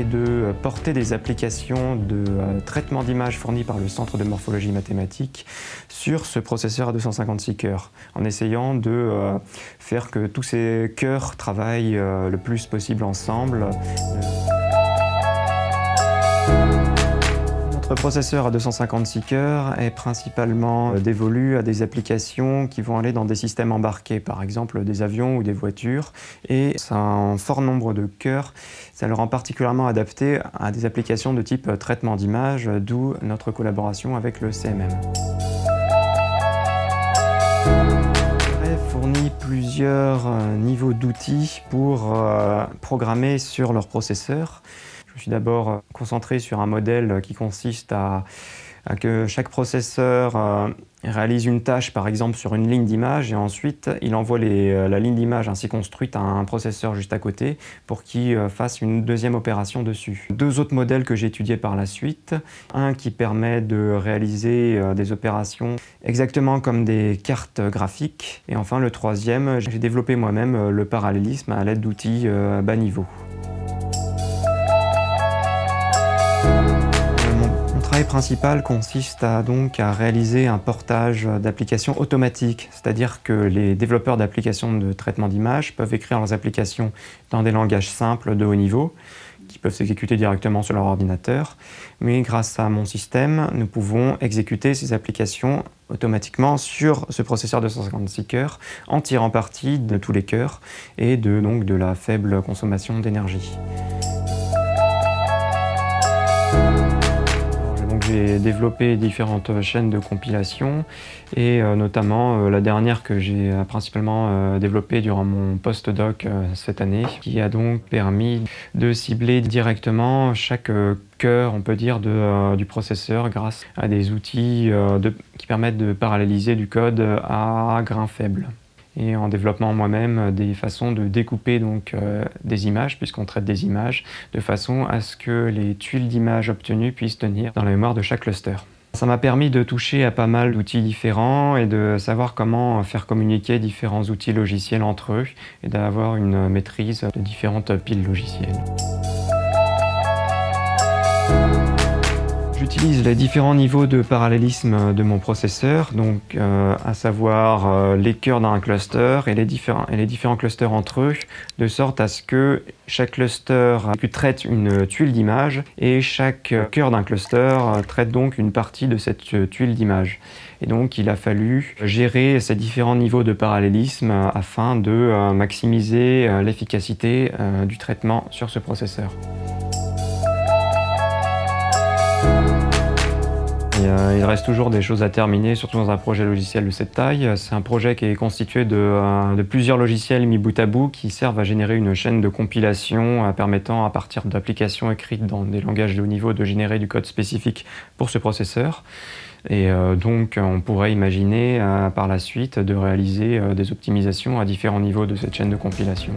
est de porter des applications de traitement d'images fournies par le Centre de morphologie mathématique sur ce processeur à 256 cœurs, en essayant de faire que tous ces cœurs travaillent le plus possible ensemble. Notre processeur à 256 cœurs est principalement dévolu à des applications qui vont aller dans des systèmes embarqués, par exemple des avions ou des voitures, et un fort nombre de cœurs, ça le rend particulièrement adapté à des applications de type traitement d'image, d'où notre collaboration avec le CMM. Fournit plusieurs niveaux d'outils pour programmer sur leur processeur. Je me suis d'abord concentré sur un modèle qui consiste à que chaque processeur réalise une tâche, par exemple, sur une ligne d'image, et ensuite il envoie la ligne d'image ainsi construite à un processeur juste à côté pour qu'il fasse une deuxième opération dessus. Deux autres modèles que j'ai étudiés par la suite. Un qui permet de réaliser des opérations exactement comme des cartes graphiques. Et enfin le troisième, j'ai développé moi-même le parallélisme à l'aide d'outils bas niveau. Le travail principal consiste donc à réaliser un portage d'applications automatiques, c'est-à-dire que les développeurs d'applications de traitement d'image peuvent écrire leurs applications dans des langages simples de haut niveau, qui peuvent s'exécuter directement sur leur ordinateur, mais grâce à mon système, nous pouvons exécuter ces applications automatiquement sur ce processeur de 256 cœurs, en tirant parti de tous les cœurs et donc de la faible consommation d'énergie. J'ai développé différentes chaînes de compilation et notamment la dernière que j'ai principalement développée durant mon postdoc cette année, qui a donc permis de cibler directement chaque cœur, on peut dire, du processeur grâce à des outils qui permettent de paralléliser du code à grains faibles. Et en développant moi-même des façons de découper donc, des images, puisqu'on traite des images, de façon à ce que les tuiles d'images obtenues puissent tenir dans la mémoire de chaque cluster. Ça m'a permis de toucher à pas mal d'outils différents et de savoir comment faire communiquer différents outils logiciels entre eux et d'avoir une maîtrise de différentes piles logicielles. J'utilise les différents niveaux de parallélisme de mon processeur, donc à savoir les cœurs d'un cluster et les différents clusters entre eux, de sorte à ce que chaque cluster traite une tuile d'image et chaque cœur d'un cluster traite donc une partie de cette tuile d'image. Et donc il a fallu gérer ces différents niveaux de parallélisme afin de maximiser l'efficacité du traitement sur ce processeur. Il reste toujours des choses à terminer, surtout dans un projet logiciel de cette taille. C'est un projet qui est constitué de plusieurs logiciels mis bout à bout qui servent à générer une chaîne de compilation permettant, à partir d'applications écrites dans des langages de haut niveau, de générer du code spécifique pour ce processeur. Et donc on pourrait imaginer par la suite de réaliser des optimisations à différents niveaux de cette chaîne de compilation.